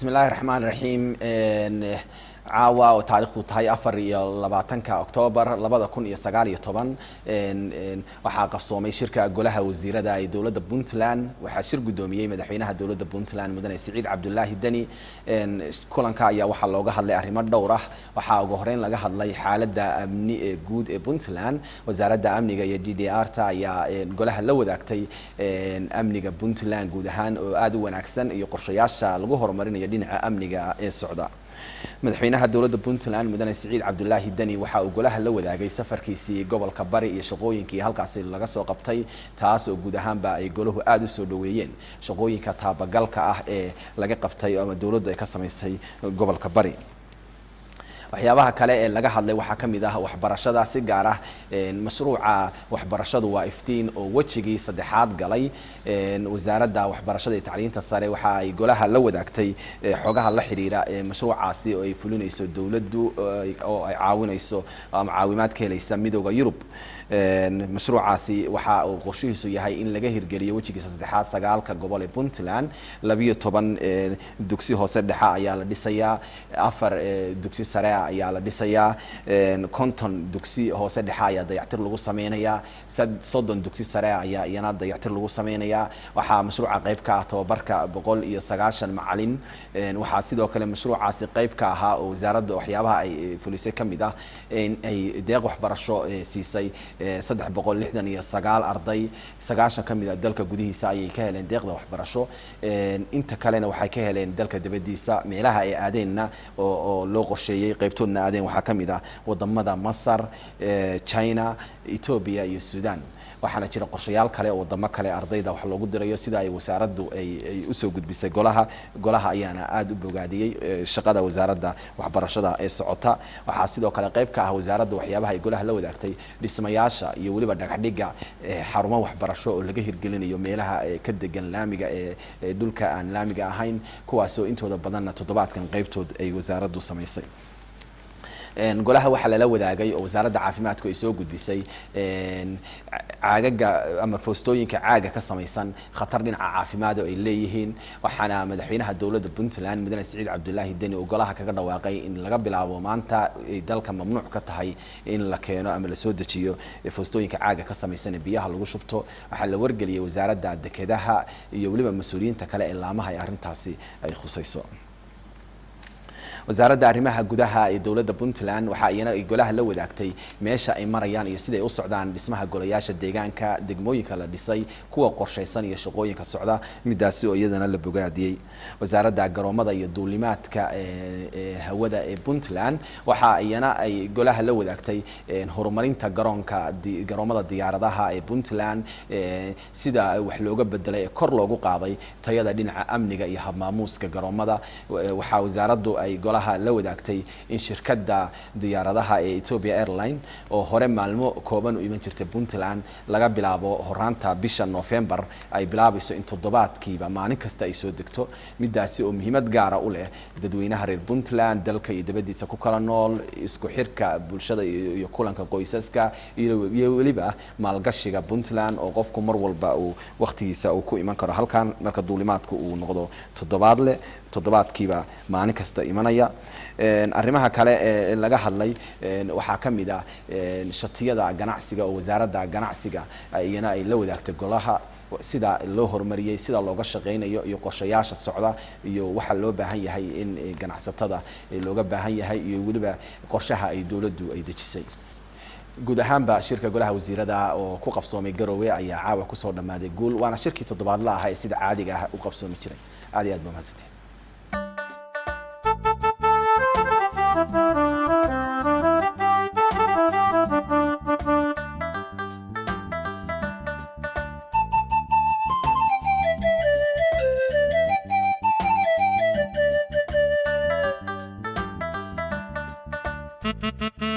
بسم الله الرحمن الرحيم. caawa oo taariikhdu tahay 24 Oktoobar 2019 waxaa qabsoomay shirka golaha wasiirada ee dawladda Puntland. waxaa shir gudoomiyay madaxweynaha dawladda Puntland mudane Siciid Cabdullaahi Dani. kulanka ayaa waxaa looga hadlay arrimo dhowr ah. waxaa ugu horeyn laga hadlay xaaladda amni ee guud ee Puntland. wasaaradda amniga iyo DDR-ta ayaa golaha la wadaagtay amniga Puntland guud ahaan oo aad u wanaagsan iyo qorshayaasha lagu horumarinayo dhinaca amniga ee socda. madaxweynaha dawladda Puntland mudane Siciid Cabdullaahi Dani waxa uu golaha la wadaagay safarkiisii gobolka Bari iyo shaqooyinkii halkaas laga soo qabtay, taas oo guud ahaanba ay golahu aad u soo dhaweeyeen shaqooyinka taabagalka ah ee laga qabtay ama dawladdu ay ka sameysay gobolka Bari. waxyaabaha kale ee laga hadlay waxaa ka mid ah waxbarashada, si gaar ah mashruuca waxbarashadu waa iftiin oo wajigii saddexaad galay. wasaaradda waxbarashada iyo tacliinta sare waxa ay golaha la wadaagtay xogaha la xiriira mashruucaasi oo ay fulinayso dawladdu oo ay caawinayso ama caawimaad ka helaysa midowga Yurub. mashruucaasi waxa uu qorshihiisu yahay in laga hirgeliyo wajigiisa saddexaad 9 gobol ee Puntland. 12 dugsi hoose dhexe ayaa la dhisayaa, 4 dugsi sare ayaa la dhisayaa, 50 dugsi hoose dhexe ayaa dayactir lagu sameynayaa, 30 dugsi sare ayaa iyana dayactir lagu sameynayaa. waxaa mashruuca qayb ka ah tababarka 190 macalin. waxaa sidoo kale mashruucaasi qayb ka ahaa oo wasaaradda waxyaabaha ay fulisay ka mid ah in ay deeq waxbarasho siisay 369 arday. 90 ka mid ah dalka gudihiisa ayay ka heleen deeqda waxbarasho. inta kalena waxay ka heleen dalka dibadiisa. meelaha ay aadeenna oo loo qorsheeyay qaybtoodna aadeen waxaa ka mid ah wadamada Masar, China, Ethiopia iyo Sudan. waxaana jira qorshayaal kale oo wadamo kale ardayda wax loogu dirayo sida ay wasaaraddu ay u soo gudbisay golaha ayaana aad u bogaadiyay shaqada wasaaradda waxbarashada ee socota. waxaa sidoo kale qayb ka ah wasaaradda waxyaabaha ay golaha la wadaagtay dhismayaasha iyo waliba dhagaxdhiga xarumo waxbarasho oo laga hirgelinayo meelaha ka degan laamiga ee dhulka aan laamiga ahayn, kuwaas oo intooda badanna toddobaadkan qaybtood ay wasaaraddu samaysay. golaha waxaa lala wadaagay oo wasaaradda caafimaadku ay soo gudbisay caagaga ama foostooyinka caaga ka samaysan khatar dhinaca caafimaad oo ay leeyihiin. waxaana madaxweynaha dawladda Puntland mudane Siciid Cabdullaahi Dani oo golaha kaga dhawaaqay in laga bilaabo maanta ay dalka mamnuuc ka tahay in la keeno ama la soo dejiyo foostooyinka caaga ka samaysan ee biyaha lagu shubto. waxaa la wargeliyay wasaaradda dekedaha iyo waliba mas'uuliyiinta kale ee laamaha ay arrintaasi ay khusayso. wasaaradda arrimaha gudaha ee dawladda Puntland waxa iyana ay golaha la wadaagtay meesha ay marayaan iyo sida ay u socdaan dhismaha golayaasha deegaanka, degmooyinka la dhisay, kuwa qorsheysan iyo shaqooyinka socda, midaasi oo iyadana la bogaadiyay. wasaaradda garoomada iyo duulimaadka hawada ee Puntland waxa iyana ay golaha la wadaagtay horumarinta garoomada diyaaradaha ee Puntland, sida wax looga bedelay kor loogu qaaday tayada dhinaca amniga iyo habmaamuuska garoomada. waxa wasaaraddu ay golaha la wadaagtay in shirkadda diyaaradaha ee Ethiopia Airline oo hore maalmo kooban u iman jirtay Puntland laga bilaabo horaanta bisha November ay bilaabayso in toddobaadkiiba maalin kasta ay soo degto, midaasi oo muhiimad gaar ah u leh dadweynaha reer Puntland dalka iyo dibadiisa ku kala nool, isku xirka bulshada iyo kulanka qoysaska iyo waliba maalgashiga Puntland oo qofku mar walba uu waqtigiisa uu ku iman karo halkan marka duulimaadku uu noqdo toddobaadkiiba maalin kasta imanaya. arrimaha kale ee laga hadlay waxaa ka mid ah shatiyada ganacsiga oo wasaaradda ganacsiga iyana ay la wadaagtay golaha, sida loo horumariyay, sida looga shaqeynayo iyo qorshayaasha socda iyo waxa loo baahan yahay in ganacsatada looga baahan yahay iyo waliba qorshaha ay dawladdu ay dejisay. guud ahaanba shirka golaha wasiirada oo ku qabsoomay Garowe ayaa caawa ku soo dhamaaday guul, waana shirkii toddobaadla ah ee sida caadiga ah u qabsoomi jiray. aad iyo aad baa mahadsantihiin. Thank you.